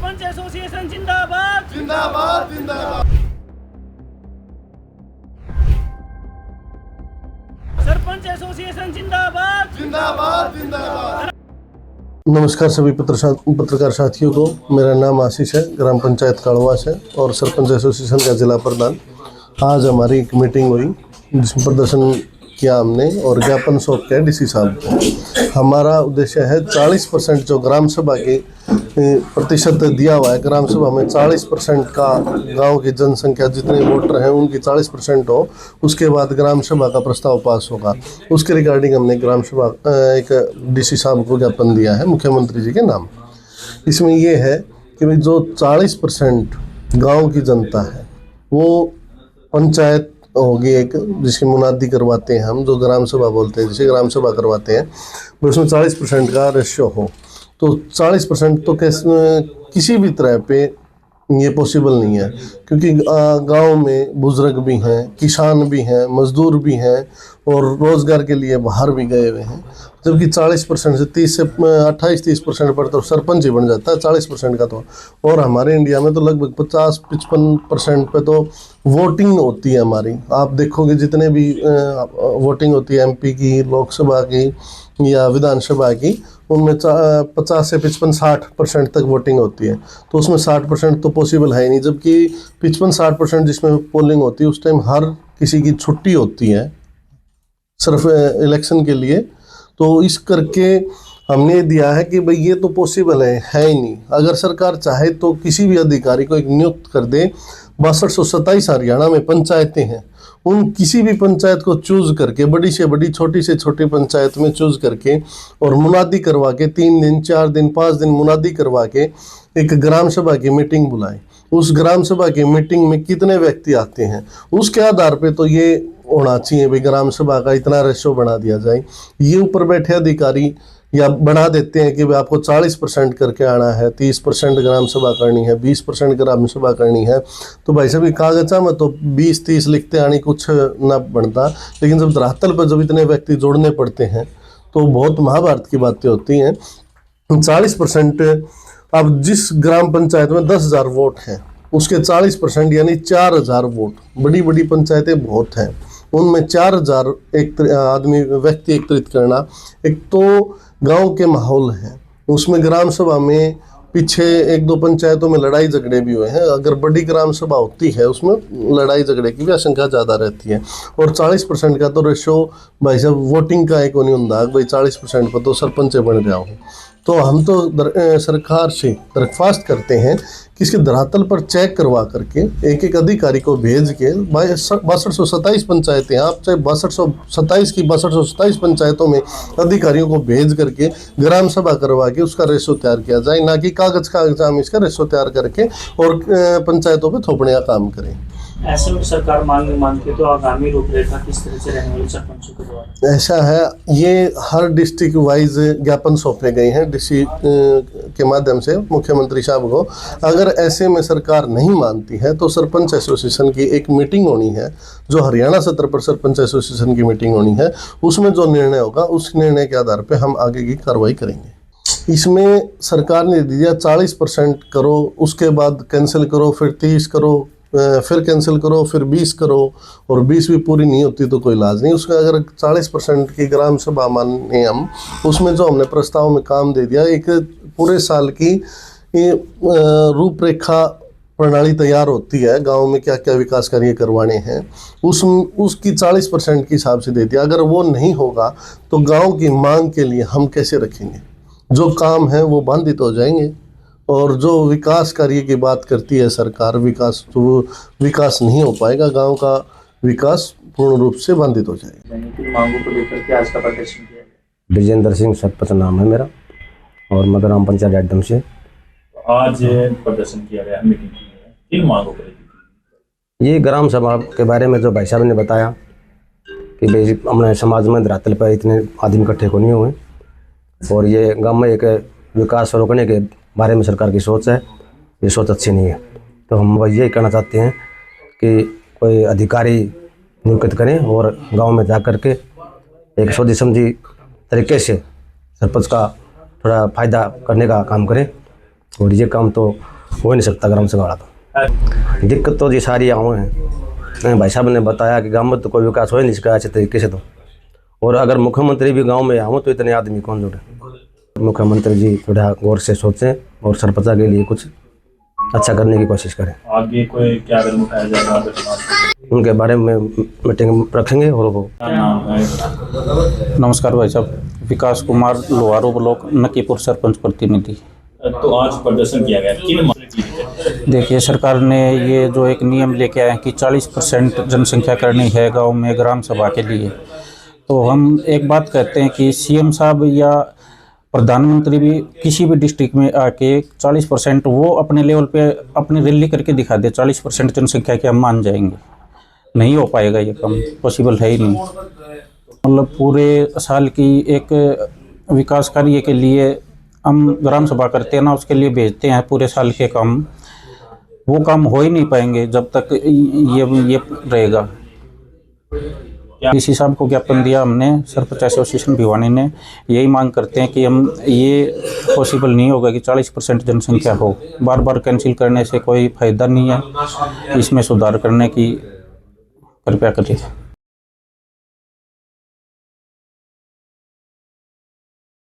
Sarpanch association जिंदाबाद जिंदाबाद जिंदाबाद। सरपंच एसोसिएशन जिंदाबाद जिंदाबाद जिंदाबाद। नमस्कार सभी पत्रकार साथियों को। मेरा नाम आशीष है, ग्राम पंचायत काड़वास है और सरपंच एसोसिएशन का जिला प्रधान। आज हमारी एक मीटिंग हुई जिसमें प्रदर्शन किया हमने और ज्ञापन सौंप के डीसी साहब को। हमारा उद्देश्य है 40% जो ग्राम सभा के प्रतिशत दिया हुआ है, ग्राम सभा में 40% का गांव की जनसंख्या जितने वोटर हैं उनकी 40% हो, उसके बाद ग्राम सभा का प्रस्ताव पास होगा। उसके रिगार्डिंग हमने ग्राम सभा एक डीसी साहब को ज्ञापन दिया है मुख्यमंत्री जी के नाम। इसमें ये है कि भाई जो 40% गाँव की जनता है वो पंचायत होगी एक, जिसकी मुनादी करवाते हैं हम, जो ग्राम सभा बोलते हैं, जिसे ग्राम सभा करवाते हैं, उसमें 40% का रेशियो हो। तो 40% तो किसी भी तरह पे ये पॉसिबल नहीं है, क्योंकि गांव में बुजुर्ग भी हैं, किसान भी हैं, मजदूर भी हैं और रोज़गार के लिए बाहर भी गए हुए हैं। जबकि 40% से 30 से 28-30% पर तो सरपंच ही बन जाता है 40% का तो। और हमारे इंडिया में तो लगभग 50-55% पे तो वोटिंग होती है हमारी। आप देखोगे जितने भी वोटिंग होती है एमपी की, लोकसभा की या विधानसभा की, उनमें 50 से 55-60% तक वोटिंग होती है। तो उसमें 60% तो पॉसिबल है ही नहीं। जबकि 55-60% जिसमें पोलिंग होती है उस टाइम हर किसी की छुट्टी होती है सिर्फ इलेक्शन के लिए। तो इस करके हमने दिया है कि भाई ये तो पॉसिबल है ही नहीं। अगर सरकार चाहे तो किसी भी अधिकारी को एक नियुक्त कर दे। 6227 हरियाणा में पंचायतें हैं, उन किसी भी पंचायत को चूज करके, बड़ी से बड़ी छोटी से छोटी पंचायत में चूज करके और मुनादी करवा के 3 दिन 4 दिन 5 दिन मुनादी करवा के एक ग्राम सभा की मीटिंग बुलाए। उस ग्राम सभा की मीटिंग में कितने व्यक्ति आते हैं उसके आधार पे तो ये होना चाहिए भाई ग्राम सभा का इतना रेशो बना दिया जाए। ये ऊपर बैठे अधिकारी या बना देते हैं कि भाई आपको 40% करके आना है, 30% ग्राम सभा करनी है, 20% ग्राम सभा करनी है। तो भाई साहब कागजा में तो 20-30 लिखते आनी कुछ ना बनता, लेकिन जब धरातल पर जब इतने व्यक्ति जोड़ने पड़ते हैं तो बहुत महाभारत की बातें होती हैं। 40% अब जिस ग्राम पंचायत में 10,000 वोट हैं उसके 40% यानी 4,000 वोट। बड़ी बड़ी पंचायतें बहुत हैं, उनमें 4,000 एक आदमी व्यक्ति एकत्रित करना। एक तो गांव के माहौल है, उसमें ग्राम सभा में पीछे 1-2 पंचायतों में लड़ाई झगड़े भी हुए हैं। अगर बड़ी ग्राम सभा होती है उसमें लड़ाई झगड़े की भी आशंका ज़्यादा रहती है। और 40% का तो रेशो भाई साहब वोटिंग का एक नहीं होता भाई 40% पर तो सरपंच बन रहा हूँ। तो हम तो सरकार से दरख्वास्त करते हैं कि इसके धरातल पर चेक करवा करके एक एक अधिकारी को भेज के 6227 पंचायतें, आप चाहे 6227 की 6227 पंचायतों में अधिकारियों को भेज करके ग्राम सभा करवा के उसका रेशो तैयार किया जाए, ना कि कागज हम इसका रेशो तैयार करके और पंचायतों पे थोपने का काम करें। ऐसे में सरकार मांगती तो आगामी रूपरेखा किस तरह से रहने वाली सरपंचों के द्वारा? ऐसा है, ये हर डिस्ट्रिक्ट वाइज ज्ञापन सौंपे गए हैं डीसी के माध्यम से मुख्यमंत्री साहब को। अगर ऐसे में सरकार नहीं मानती है तो सरपंच एसोसिएशन की एक मीटिंग होनी है, जो हरियाणा सत्र पर सरपंच एसोसिएशन की मीटिंग होनी है। उसमें जो निर्णय होगा उस निर्णय के आधार पर हम आगे की कार्रवाई करेंगे। इसमें सरकार ने दिया 40% करो, उसके बाद कैंसिल करो, फिर 30 करो, फिर कैंसिल करो, फिर 20 करो, और 20 भी पूरी नहीं होती तो कोई इलाज नहीं। उसका अगर 40% की ग्राम सभा माने हम, उसमें जो हमने प्रस्ताव में काम दे दिया, एक पूरे साल की रूपरेखा प्रणाली तैयार होती है, गांव में क्या क्या विकास कार्य करवाने हैं, उसकी 40% के हिसाब से दे दिया। अगर वो नहीं होगा तो गाँव की मांग के लिए हम कैसे रखेंगे? जो काम है वो बाधित हो जाएंगे। और जो विकास कार्य की बात करती है सरकार, विकास नहीं हो पाएगा, गांव का विकास पूर्ण रूप से बाधित हो जाएगा। मांगों को लेकर के आज का प्रदर्शन किया गया। विजेंद्र सिंह सरपंच नाम है मेरा और मैं ग्राम पंचायत एडम से आज प्रदर्शन किया गया, मीटिंग की है, किन मांगों को लेकर? ये ग्राम सभा के बारे में जो भाई साहब ने बताया कि भाई अपने समाज में धरातल पर इतने आदमी इकट्ठे को नहीं हुए और ये गाँव में एक विकास रोकने के बारे में सरकार की सोच है, ये सोच अच्छी नहीं है। तो हम यही कहना चाहते हैं कि कोई अधिकारी नियुक्त करें और गांव में जा कर के एक सोची समझी तरीके से सरपंच का थोड़ा फ़ायदा करने का काम करें और ये काम तो हो ही नहीं सकता ग्राम सभा तो। दिक्कत तो ये सारी आऊँ हैं। भाई साहब ने बताया कि गाँव में तो कोई विकास हो ही नहीं सका अच्छे तरीके से तो। और अगर मुख्यमंत्री भी गांव में आऊँ तो इतने आदमी कौन जुड़े। मुख्यमंत्री जी थोड़ा गौर से सोचें और सरपंच के लिए कुछ अच्छा करने की कोशिश करें। आगे कोई क्या कदम उठाया जाएगा? उनके बारे में मीटिंग रखेंगे। और वो क्या नाम है? नमस्कार भाई साहब, विकास कुमार लोहारू ब्लॉक नकीपुर सरपंच प्रतिनिधि। तो आज प्रदर्शन किया गया, किन मांगों की है? देखिए, सरकार ने ये जो एक नियम लेके आए हैं कि 40% जनसंख्या करनी है गांव में ग्राम सभा के लिए, तो हम एक बात कहते हैं कि सीएम साहब या प्रधानमंत्री भी किसी भी डिस्ट्रिक्ट में आके 40% वो अपने लेवल पे अपनी रैली करके दिखा दे, 40% जनसंख्या के हम मान जाएंगे। नहीं हो पाएगा, ये काम पॉसिबल है ही नहीं। मतलब पूरे साल की एक विकास कार्य के लिए हम ग्राम सभा करते हैं ना, उसके लिए भेजते हैं पूरे साल के काम, वो काम हो ही नहीं पाएंगे जब तक ये रहेगा। इसी साहब को ज्ञापन दिया हमने, सरपंच एसोसिएशन भिवानी ने। यही मांग करते हैं कि हम ये पॉसिबल नहीं होगा कि 40% जनसंख्या हो। बार बार कैंसिल करने से कोई फायदा नहीं है, इसमें सुधार करने की कृपया करिए।